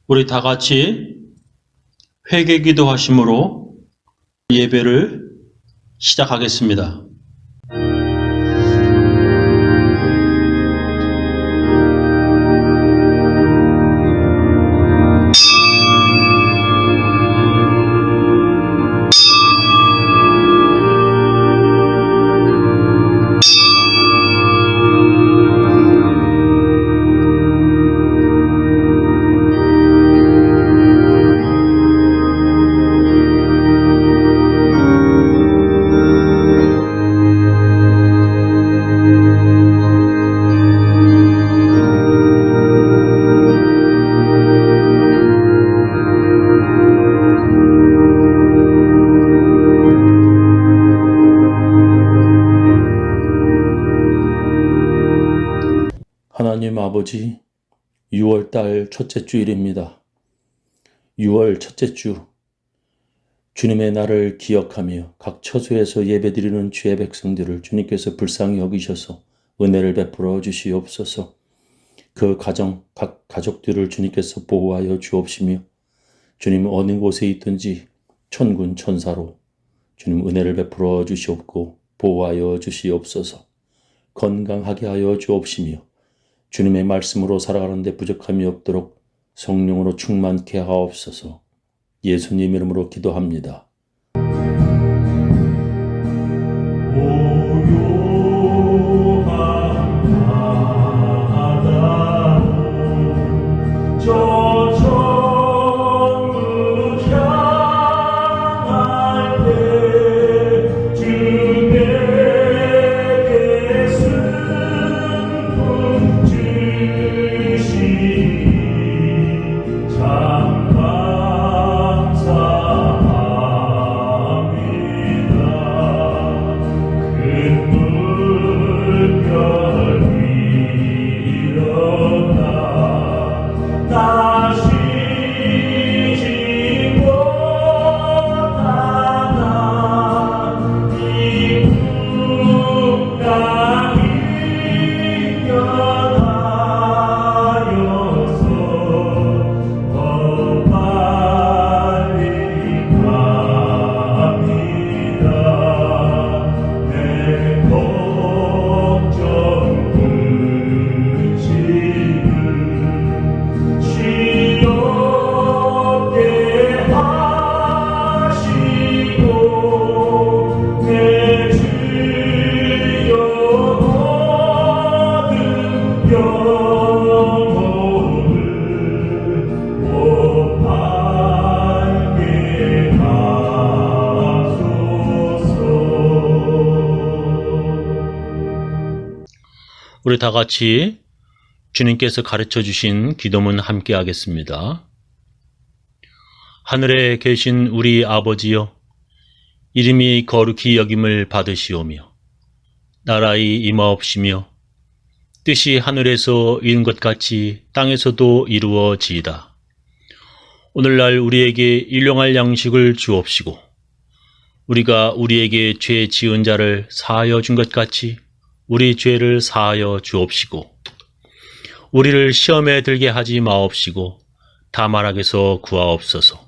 우리 다 같이 회개 기도하심으로 예배를 시작하겠습니다. 하나님 아버지, 6월달 첫째 주일입니다. 6월 첫째 주, 주님의 날을 기억하며 각 처소에서 예배드리는 주의 백성들을 주님께서 불쌍히 여기셔서 은혜를 베풀어 주시옵소서. 그 가정, 각 가족들을 주님께서 보호하여 주옵시며 주님 어느 곳에 있든지 천군 천사로 주님 은혜를 베풀어 주시옵고 보호하여 주시옵소서. 건강하게 하여 주옵시며 주님의 말씀으로 살아가는 데 부족함이 없도록 성령으로 충만케 하옵소서. 예수님 이름으로 기도합니다. 우리 다 같이 주님께서 가르쳐 주신 기도문 함께 하겠습니다. 하늘에 계신 우리 아버지여, 이름이 거룩히 여김을 받으시오며 나라의 임하옵시며 뜻이 하늘에서 이룬 것 같이 땅에서도 이루어지이다. 오늘날 우리에게 일용할 양식을 주옵시고 우리가 우리에게 죄 지은 자를 사하여 준 것 같이 우리 죄를 사하여 주옵시고 우리를 시험에 들게 하지 마옵시고 다만 악에서 구하옵소서.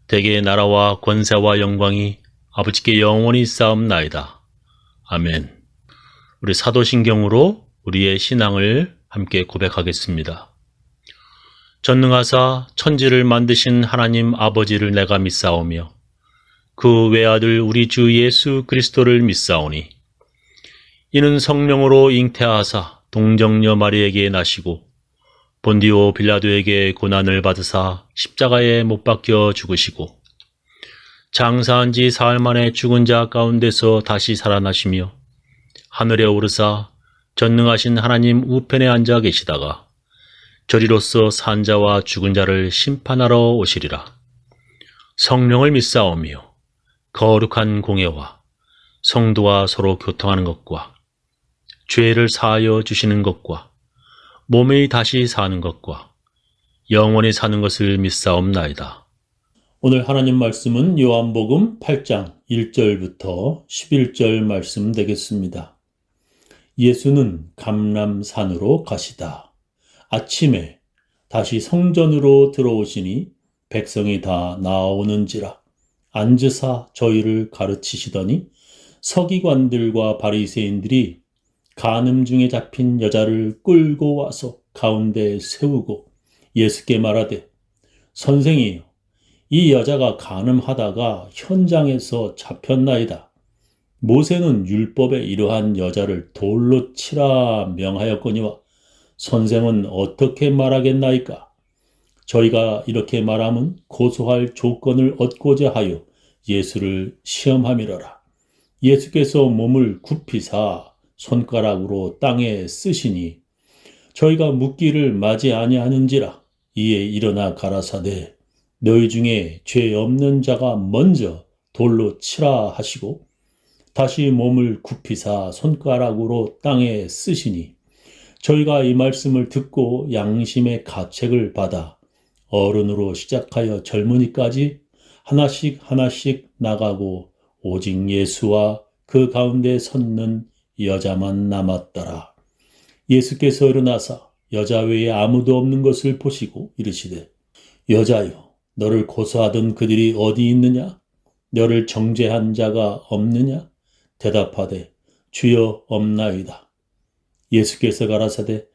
대개 나라와 권세와 영광이 아버지께 영원히 쌓옵나이다. 아멘. 우리 사도신경으로 우리의 신앙을 함께 고백하겠습니다. 전능하사 천지를 만드신 하나님 아버지를 내가 믿사오며 그 외아들 우리 주 예수 그리스도를 믿사오니 이는 성령으로 잉태하사 동정녀 마리에게 나시고 본디오 빌라도에게 고난을 받으사 십자가에 못 박혀 죽으시고 장사한 지 사흘 만에 죽은 자 가운데서 다시 살아나시며 하늘에 오르사 전능하신 하나님 우편에 앉아 계시다가 저리로서 산 자와 죽은 자를 심판하러 오시리라. 성령을 믿사오며 거룩한 공예와 성도와 서로 교통하는 것과 죄를 사하여 주시는 것과 몸이 다시 사는 것과 영원히 사는 것을 믿사옵나이다. 오늘 하나님 말씀은 요한복음 8장 1절부터 11절 말씀 되겠습니다. 예수는 감람산으로 가시다. 아침에 다시 성전으로 들어오시니 백성이 다 나오는지라 앉으사 저희를 가르치시더니 서기관들과 바리새인들이 간음 중에 잡힌 여자를 끌고 와서 가운데에 세우고 예수께 말하되 선생이여 이 여자가 간음하다가 현장에서 잡혔나이다. 모세는 율법에 이러한 여자를 돌로 치라 명하였거니와 선생은 어떻게 말하겠나이까? 저희가 이렇게 말하면 고소할 조건을 얻고자 하여 예수를 시험함이러라. 예수께서 몸을 굽히사 손가락으로 땅에 쓰시니 저희가 묻기를 맞이 아니하는지라. 이에 일어나 가라사대 너희 중에 죄 없는 자가 먼저 돌로 치라 하시고 다시 몸을 굽히사 손가락으로 땅에 쓰시니 저희가 이 말씀을 듣고 양심의 가책을 받아 어른으로 시작하여 젊은이까지 하나씩 나가고 오직 예수와 그 가운데 섰는 여자만 남았더라. 예수께서 일어나사 여자 외에 아무도 없는 것을 보시고 이르시되 여자여 너를 고소하던 그들이 어디 있느냐? 너를 정죄한 자가 없느냐? 대답하되 주여 없나이다. 예수께서 가라사대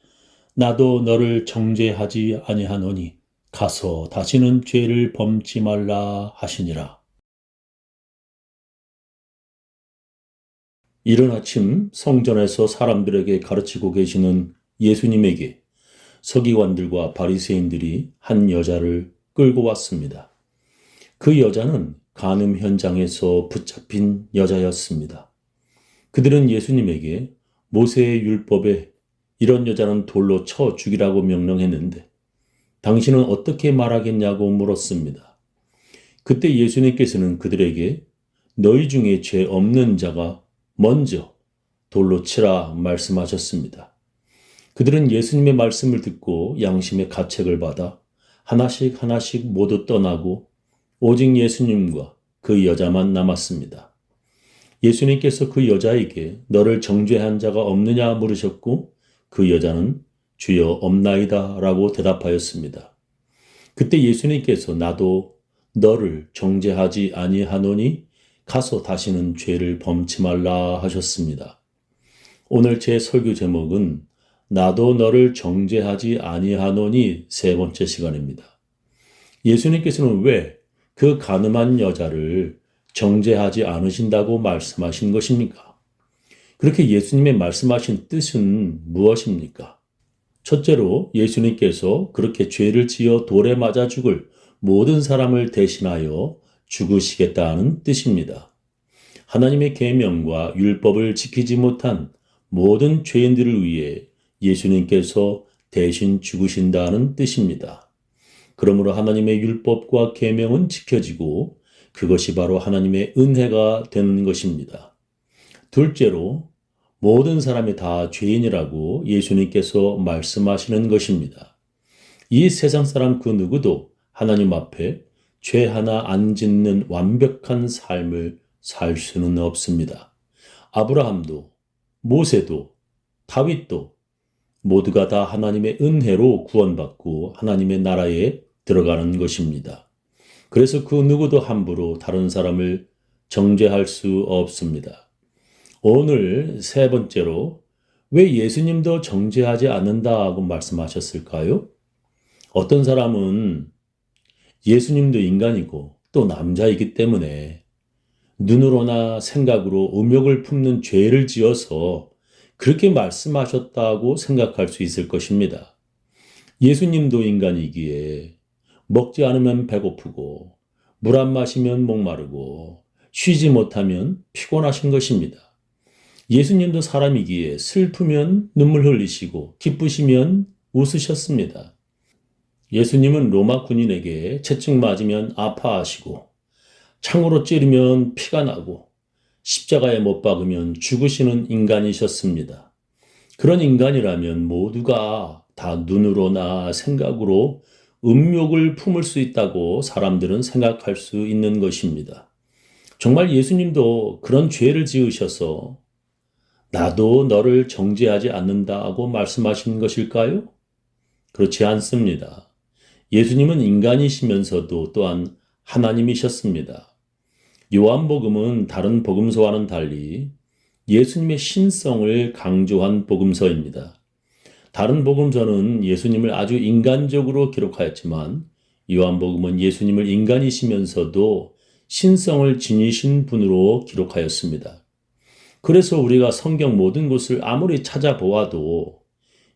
나도 너를 정죄하지 아니하노니 가서 다시는 죄를 범치 말라 하시니라. 이른 아침 성전에서 사람들에게 가르치고 계시는 예수님에게 서기관들과 바리새인들이 한 여자를 끌고 왔습니다. 그 여자는 간음 현장에서 붙잡힌 여자였습니다. 그들은 예수님에게 모세의 율법에 이런 여자는 돌로 쳐 죽이라고 명령했는데 당신은 어떻게 말하겠냐고 물었습니다. 그때 예수님께서는 그들에게 너희 중에 죄 없는 자가 먼저 돌로 치라 말씀하셨습니다. 그들은 예수님의 말씀을 듣고 양심의 가책을 받아 하나씩 모두 떠나고 오직 예수님과 그 여자만 남았습니다. 예수님께서 그 여자에게 너를 정죄한 자가 없느냐 물으셨고 그 여자는 주여 없나이다 라고 대답하였습니다. 그때 예수님께서 나도 너를 정죄하지 아니하노니 가서 다시는 죄를 범치 말라 하셨습니다. 오늘 제 설교 제목은 나도 너를 정죄하지 아니하노니 세 번째 시간입니다. 예수님께서는 왜 그 간음한 여자를 정죄하지 않으신다고 말씀하신 것입니까? 그렇게 예수님의 말씀하신 뜻은 무엇입니까? 첫째로 예수님께서 그렇게 죄를 지어 돌에 맞아 죽을 모든 사람을 대신하여 죽으시겠다는 뜻입니다. 하나님의 계명과 율법을 지키지 못한 모든 죄인들을 위해 예수님께서 대신 죽으신다는 뜻입니다. 그러므로 하나님의 율법과 계명은 지켜지고 그것이 바로 하나님의 은혜가 되는 것입니다. 둘째로 모든 사람이 다 죄인이라고 예수님께서 말씀하시는 것입니다. 이 세상 사람 그 누구도 하나님 앞에 죄 하나 안 짓는 완벽한 삶을 살 수는 없습니다. 아브라함도, 모세도, 다윗도 모두가 다 하나님의 은혜로 구원받고 하나님의 나라에 들어가는 것입니다. 그래서 그 누구도 함부로 다른 사람을 정죄할 수 없습니다. 오늘 세 번째로 왜 예수님도 정죄하지 않는다고 말씀하셨을까요? 어떤 사람은 예수님도 인간이고 또 남자이기 때문에 눈으로나 생각으로 음욕을 품는 죄를 지어서 그렇게 말씀하셨다고 생각할 수 있을 것입니다. 예수님도 인간이기에 먹지 않으면 배고프고 물 안 마시면 목마르고 쉬지 못하면 피곤하신 것입니다. 예수님도 사람이기에 슬프면 눈물 흘리시고 기쁘시면 웃으셨습니다. 예수님은 로마 군인에게 채찍 맞으면 아파하시고 창으로 찌르면 피가 나고 십자가에 못 박으면 죽으시는 인간이셨습니다. 그런 인간이라면 모두가 다 눈으로나 생각으로 음욕을 품을 수 있다고 사람들은 생각할 수 있는 것입니다. 정말 예수님도 그런 죄를 지으셔서 나도 너를 정죄하지 않는다고 말씀하신 것일까요? 그렇지 않습니다. 예수님은 인간이시면서도 또한 하나님이셨습니다. 요한복음은 다른 복음서와는 달리 예수님의 신성을 강조한 복음서입니다. 다른 복음서는 예수님을 아주 인간적으로 기록하였지만 요한복음은 예수님을 인간이시면서도 신성을 지니신 분으로 기록하였습니다. 그래서 우리가 성경 모든 곳을 아무리 찾아보아도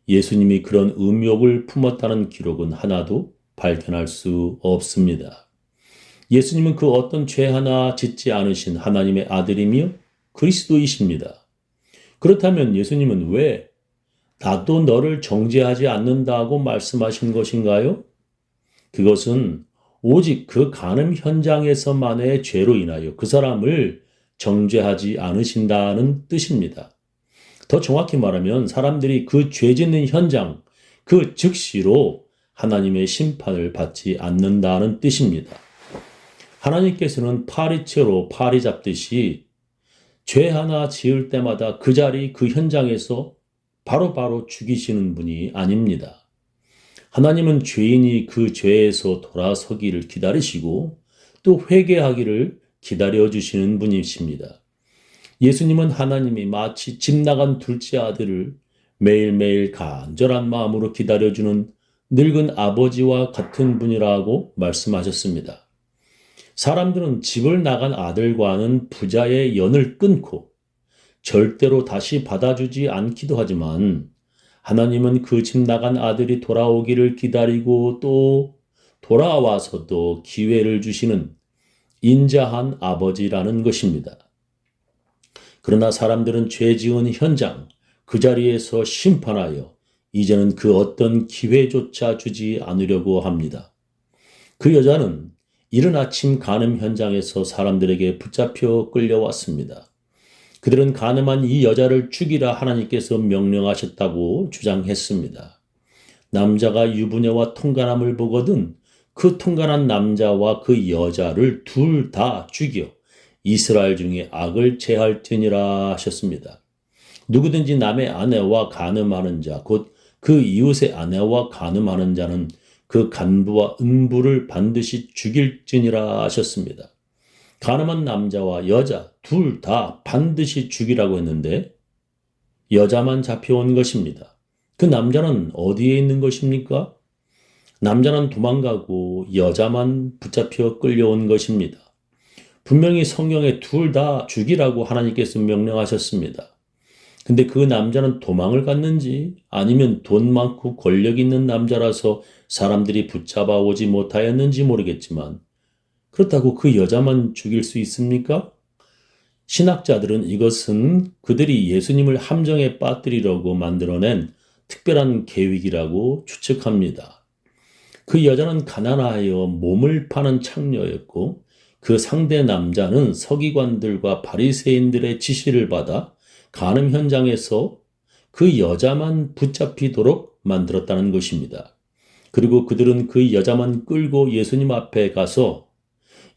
예수님이 그런 음욕을 품었다는 기록은 하나도 발견할 수 없습니다. 예수님은 그 어떤 죄 하나 짓지 않으신 하나님의 아들이며 그리스도이십니다. 그렇다면 예수님은 왜 나도 너를 정죄하지 않는다고 말씀하신 것인가요? 그것은 오직 그 간음 현장에서만의 죄로 인하여 그 사람을 정죄하지 않으신다는 뜻입니다. 더 정확히 말하면 사람들이 그 죄 짓는 현장, 그 즉시로 하나님의 심판을 받지 않는다는 뜻입니다. 하나님께서는 파리채로 파리 잡듯이 죄 하나 지을 때마다 그 자리, 그 현장에서 바로바로 죽이시는 분이 아닙니다. 하나님은 죄인이 그 죄에서 돌아서기를 기다리시고 또 회개하기를 기다려주시는 분이십니다. 예수님은 하나님이 마치 집 나간 둘째 아들을 매일매일 간절한 마음으로 기다려주는 늙은 아버지와 같은 분이라고 말씀하셨습니다. 사람들은 집을 나간 아들과는 부자의 연을 끊고 절대로 다시 받아주지 않기도 하지만 하나님은 그 집 나간 아들이 돌아오기를 기다리고 또 돌아와서도 기회를 주시는 인자한 아버지라는 것입니다. 그러나 사람들은 죄 지은 현장, 그 자리에서 심판하여 이제는 그 어떤 기회조차 주지 않으려고 합니다. 그 여자는 이른 아침 간음 현장에서 사람들에게 붙잡혀 끌려왔습니다. 그들은 간음한 이 여자를 죽이라 하나님께서 명령하셨다고 주장했습니다. 남자가 유부녀와 통간함을 보거든 그 통간한 남자와 그 여자를 둘 다 죽여 이스라엘 중에 악을 제할지니라 하셨습니다. 누구든지 남의 아내와 간음하는 자, 곧 그 이웃의 아내와 간음하는 자는 그 간부와 음부를 반드시 죽일지니라 하셨습니다. 간음한 남자와 여자 둘 다 반드시 죽이라고 했는데 여자만 잡혀온 것입니다. 그 남자는 어디에 있는 것입니까? 남자는 도망가고 여자만 붙잡혀 끌려온 것입니다. 분명히 성경에 둘 다 죽이라고 하나님께서 명령하셨습니다. 근데 그 남자는 도망을 갔는지 아니면 돈 많고 권력 있는 남자라서 사람들이 붙잡아 오지 못하였는지 모르겠지만 그렇다고 그 여자만 죽일 수 있습니까? 신학자들은 이것은 그들이 예수님을 함정에 빠뜨리려고 만들어낸 특별한 계획이라고 추측합니다. 그 여자는 가난하여 몸을 파는 창녀였고 그 상대 남자는 서기관들과 바리새인들의 지시를 받아 간음 현장에서 그 여자만 붙잡히도록 만들었다는 것입니다. 그리고 그들은 그 여자만 끌고 예수님 앞에 가서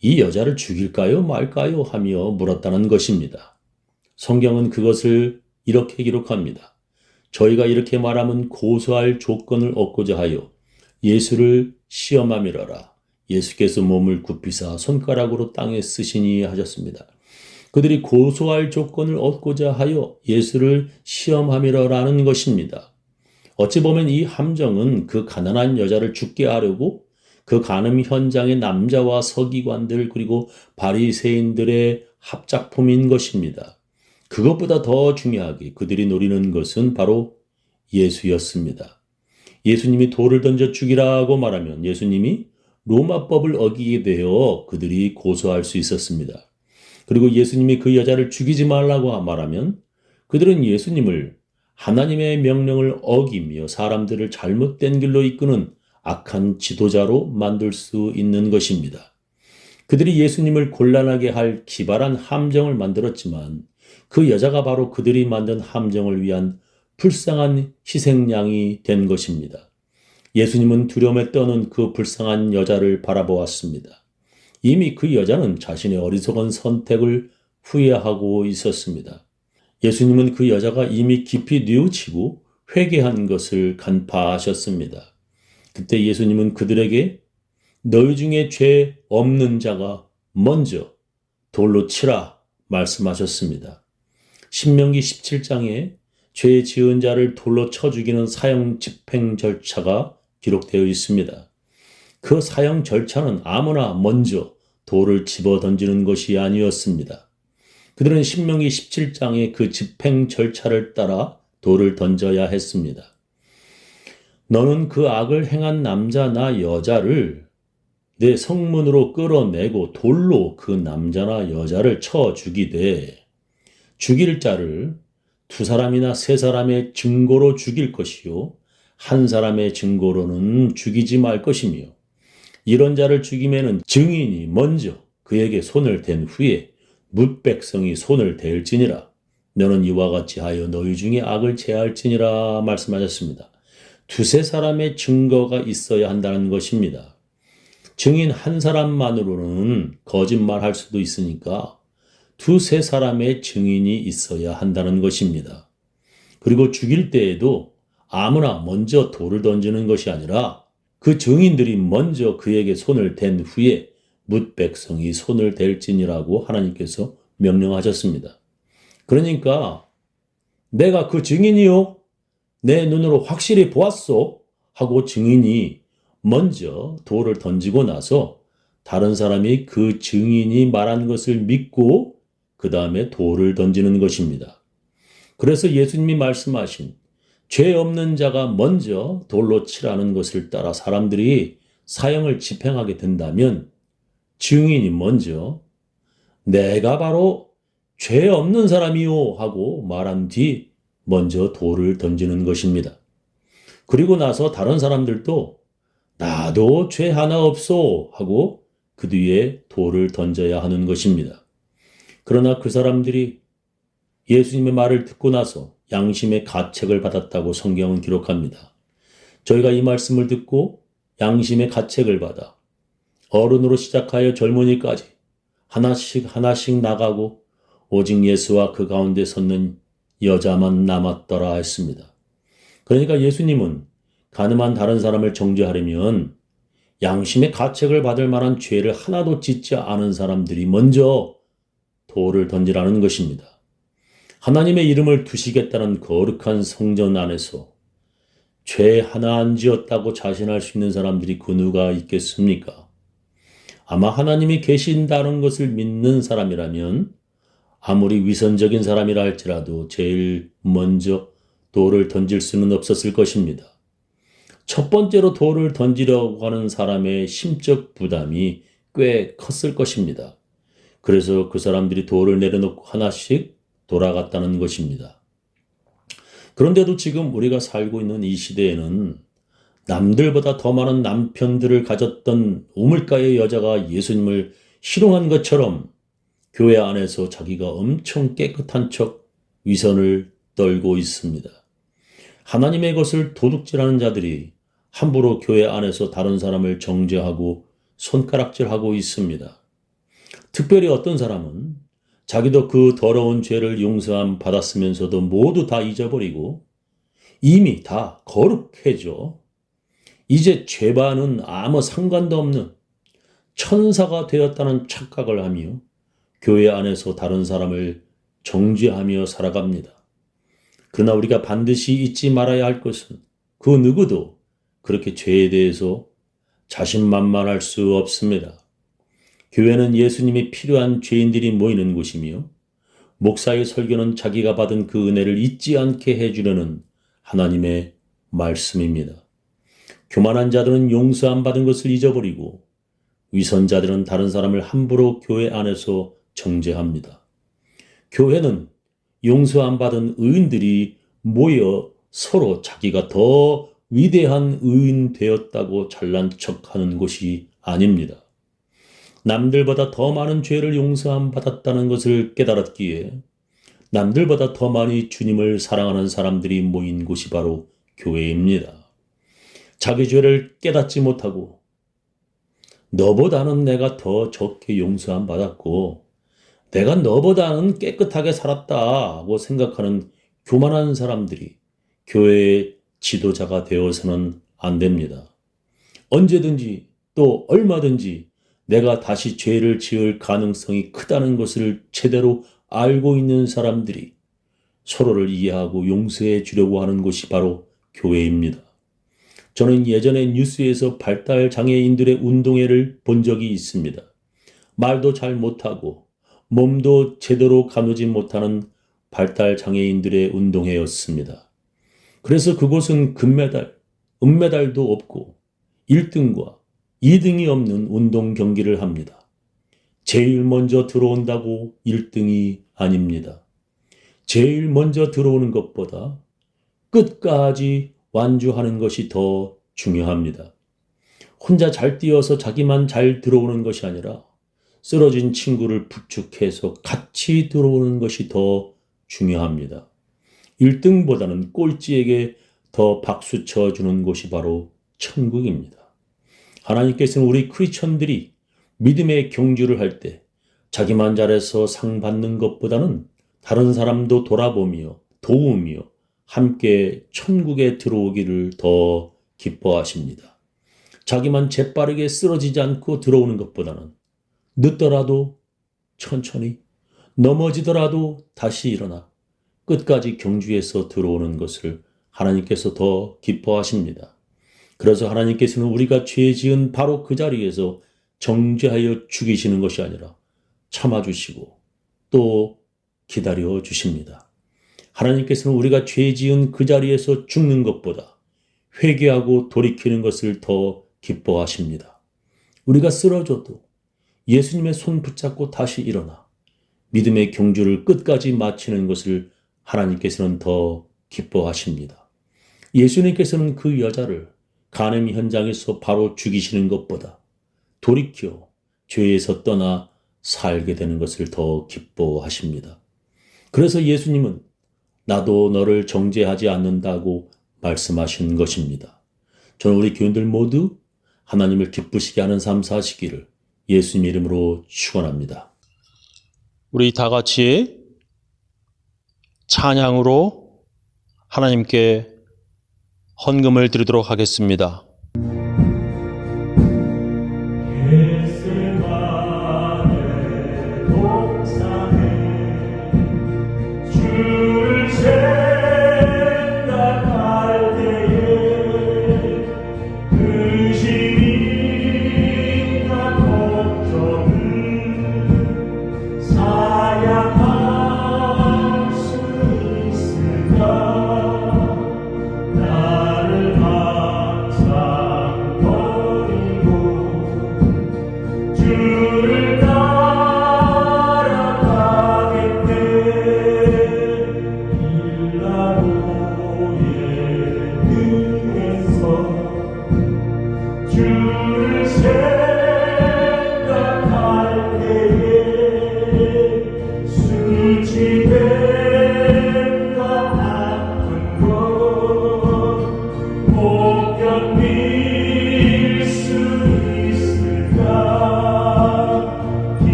이 여자를 죽일까요 말까요 하며 물었다는 것입니다. 성경은 그것을 이렇게 기록합니다. 저희가 이렇게 말하면 고소할 조건을 얻고자 하여 예수를 시험함이러라. 예수께서 몸을 굽히사 손가락으로 땅에 쓰시니 하셨습니다. 그들이 고소할 조건을 얻고자 하여 예수를 시험함이러라는 것입니다. 어찌 보면 이 함정은 그 가난한 여자를 죽게 하려고 그 간음 현장의 남자와 서기관들 그리고 바리새인들의 합작품인 것입니다. 그것보다 더 중요하게 그들이 노리는 것은 바로 예수였습니다. 예수님이 돌을 던져 죽이라고 말하면 예수님이 로마법을 어기게 되어 그들이 고소할 수 있었습니다. 그리고 예수님이 그 여자를 죽이지 말라고 말하면 그들은 예수님을 하나님의 명령을 어기며 사람들을 잘못된 길로 이끄는 악한 지도자로 만들 수 있는 것입니다. 그들이 예수님을 곤란하게 할 기발한 함정을 만들었지만 그 여자가 바로 그들이 만든 함정을 위한 불쌍한 희생양이 된 것입니다. 예수님은 두려움에 떠는 그 불쌍한 여자를 바라보았습니다. 이미 그 여자는 자신의 어리석은 선택을 후회하고 있었습니다. 예수님은 그 여자가 이미 깊이 뉘우치고 회개한 것을 간파하셨습니다. 그때 예수님은 그들에게 너희 중에 죄 없는 자가 먼저 돌로 치라 말씀하셨습니다. 신명기 17장에 죄 지은 자를 돌로 쳐 죽이는 사형 집행 절차가 기록되어 있습니다. 그 사형 절차는 아무나 먼저 돌을 집어 던지는 것이 아니었습니다. 그들은 신명기 17장의 그 집행 절차를 따라 돌을 던져야 했습니다. 너는 그 악을 행한 남자나 여자를 내 성문으로 끌어내고 돌로 그 남자나 여자를 쳐 죽이되 죽일 자를 두 사람이나 세 사람의 증거로 죽일 것이요 한 사람의 증거로는 죽이지 말 것이며 이런 자를 죽이면은 증인이 먼저 그에게 손을 댄 후에 뭇 백성이 손을 댈지니라. 너는 이와 같이 하여 너희 중에 악을 제할지니라 말씀하셨습니다. 두세 사람의 증거가 있어야 한다는 것입니다. 증인 한 사람만으로는 거짓말할 수도 있으니까 두세 사람의 증인이 있어야 한다는 것입니다. 그리고 죽일 때에도 아무나 먼저 돌을 던지는 것이 아니라 그 증인들이 먼저 그에게 손을 댄 후에 뭇 백성이 손을 댈지니라고 하나님께서 명령하셨습니다. 그러니까 내가 그 증인이요 내 눈으로 확실히 보았소 하고 증인이 먼저 돌을 던지고 나서 다른 사람이 그 증인이 말한 것을 믿고 그 다음에 돌을 던지는 것입니다. 그래서 예수님이 말씀하신 죄 없는 자가 먼저 돌로 치라는 것을 따라 사람들이 사형을 집행하게 된다면 증인이 먼저 내가 바로 죄 없는 사람이요 하고 말한 뒤 먼저 돌을 던지는 것입니다. 그리고 나서 다른 사람들도 나도 죄 하나 없소 하고 그 뒤에 돌을 던져야 하는 것입니다. 그러나 그 사람들이 예수님의 말을 듣고 나서 양심의 가책을 받았다고 성경은 기록합니다. 저희가 이 말씀을 듣고 양심의 가책을 받아 어른으로 시작하여 젊은이까지 하나씩 나가고 오직 예수와 그 가운데 섰는 여자만 남았더라 했습니다. 그러니까 예수님은 가늠한 다른 사람을 정죄하려면 양심의 가책을 받을 만한 죄를 하나도 짓지 않은 사람들이 먼저 돌을 던지라는 것입니다. 하나님의 이름을 두시겠다는 거룩한 성전 안에서 죄 하나 안 지었다고 자신할 수 있는 사람들이 그 누가 있겠습니까? 아마 하나님이 계신다는 것을 믿는 사람이라면 아무리 위선적인 사람이라 할지라도 제일 먼저 돌을 던질 수는 없었을 것입니다. 첫 번째로 돌을 던지려고 하는 사람의 심적 부담이 꽤 컸을 것입니다. 그래서 그 사람들이 돌을 내려놓고 하나씩 돌아갔다는 것입니다. 그런데도 지금 우리가 살고 있는 이 시대에는 남들보다 더 많은 남편들을 가졌던 우물가의 여자가 예수님을 희롱한 것처럼 교회 안에서 자기가 엄청 깨끗한 척 위선을 떨고 있습니다. 하나님의 것을 도둑질하는 자들이 함부로 교회 안에서 다른 사람을 정죄하고 손가락질하고 있습니다. 특별히 어떤 사람은 자기도 그 더러운 죄를 용서함 받았으면서도 모두 다 잊어버리고 이미 다 거룩해져 이제 죄와는 아무 상관도 없는 천사가 되었다는 착각을 하며 교회 안에서 다른 사람을 정죄하며 살아갑니다. 그러나 우리가 반드시 잊지 말아야 할 것은 그 누구도 그렇게 죄에 대해서 자신만만할 수 없습니다. 교회는 예수님이 필요한 죄인들이 모이는 곳이며 목사의 설교는 자기가 받은 그 은혜를 잊지 않게 해주려는 하나님의 말씀입니다. 교만한 자들은 용서 안 받은 것을 잊어버리고 위선자들은 다른 사람을 함부로 교회 안에서 정죄합니다. 교회는 용서 안 받은 의인들이 모여 서로 자기가 더 위대한 의인 되었다고 잘난 척하는 곳이 아닙니다. 남들보다 더 많은 죄를 용서 안 받았다는 것을 깨달았기에 남들보다 더 많이 주님을 사랑하는 사람들이 모인 곳이 바로 교회입니다. 자기 죄를 깨닫지 못하고 너보다는 내가 더 적게 용서 안 받았고 내가 너보다는 깨끗하게 살았다고 생각하는 교만한 사람들이 교회의 지도자가 되어서는 안 됩니다. 언제든지 또 얼마든지 내가 다시 죄를 지을 가능성이 크다는 것을 제대로 알고 있는 사람들이 서로를 이해하고 용서해 주려고 하는 곳이 바로 교회입니다. 저는 예전에 뉴스에서 발달 장애인들의 운동회를 본 적이 있습니다. 말도 잘 못하고 몸도 제대로 가누지 못하는 발달 장애인들의 운동회였습니다. 그래서 그곳은 금메달, 은메달도 없고 1등과 2등이 없는 운동 경기를 합니다. 제일 먼저 들어온다고 1등이 아닙니다. 제일 먼저 들어오는 것보다 끝까지 완주하는 것이 더 중요합니다. 혼자 잘 뛰어서 자기만 잘 들어오는 것이 아니라 쓰러진 친구를 부축해서 같이 들어오는 것이 더 중요합니다. 1등보다는 꼴찌에게 더 박수 쳐주는 곳이 바로 천국입니다. 하나님께서는 우리 크리스천들이 믿음의 경주를 할 때 자기만 잘해서 상 받는 것보다는 다른 사람도 돌아보며 도우며 함께 천국에 들어오기를 더 기뻐하십니다. 자기만 재빠르게 쓰러지지 않고 들어오는 것보다는 늦더라도 천천히, 넘어지더라도 다시 일어나 끝까지 경주해서 들어오는 것을 하나님께서 더 기뻐하십니다. 그래서 하나님께서는 우리가 죄 지은 바로 그 자리에서 정죄하여 죽이시는 것이 아니라 참아주시고 또 기다려 주십니다. 하나님께서는 우리가 죄 지은 그 자리에서 죽는 것보다 회개하고 돌이키는 것을 더 기뻐하십니다. 우리가 쓰러져도 예수님의 손 붙잡고 다시 일어나 믿음의 경주를 끝까지 마치는 것을 하나님께서는 더 기뻐하십니다. 예수님께서는 그 여자를 간음 현장에서 바로 죽이시는 것보다 돌이켜 죄에서 떠나 살게 되는 것을 더 기뻐하십니다. 그래서 예수님은 나도 너를 정죄하지 않는다고 말씀하신 것입니다. 저는 우리 교인들 모두 하나님을 기쁘시게 하는 삶 사시기를 예수님 이름으로 축원합니다. 우리 다 같이 찬양으로 하나님께 헌금을 드리도록 하겠습니다.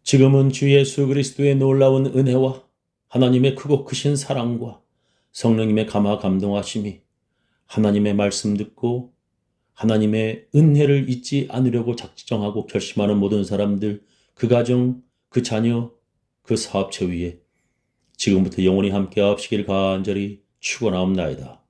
지금은 주 예수 그리스도의 놀라운 은혜와 하나님의 크고 크신 사랑과 성령님의 감화 감동하심이 하나님의 말씀 듣고 하나님의 은혜를 잊지 않으려고 작정하고 결심하는 모든 사람들, 그 가정, 그 자녀, 그 사업체 위에 지금부터 영원히 함께 하시길 간절히 축원하옵나이다.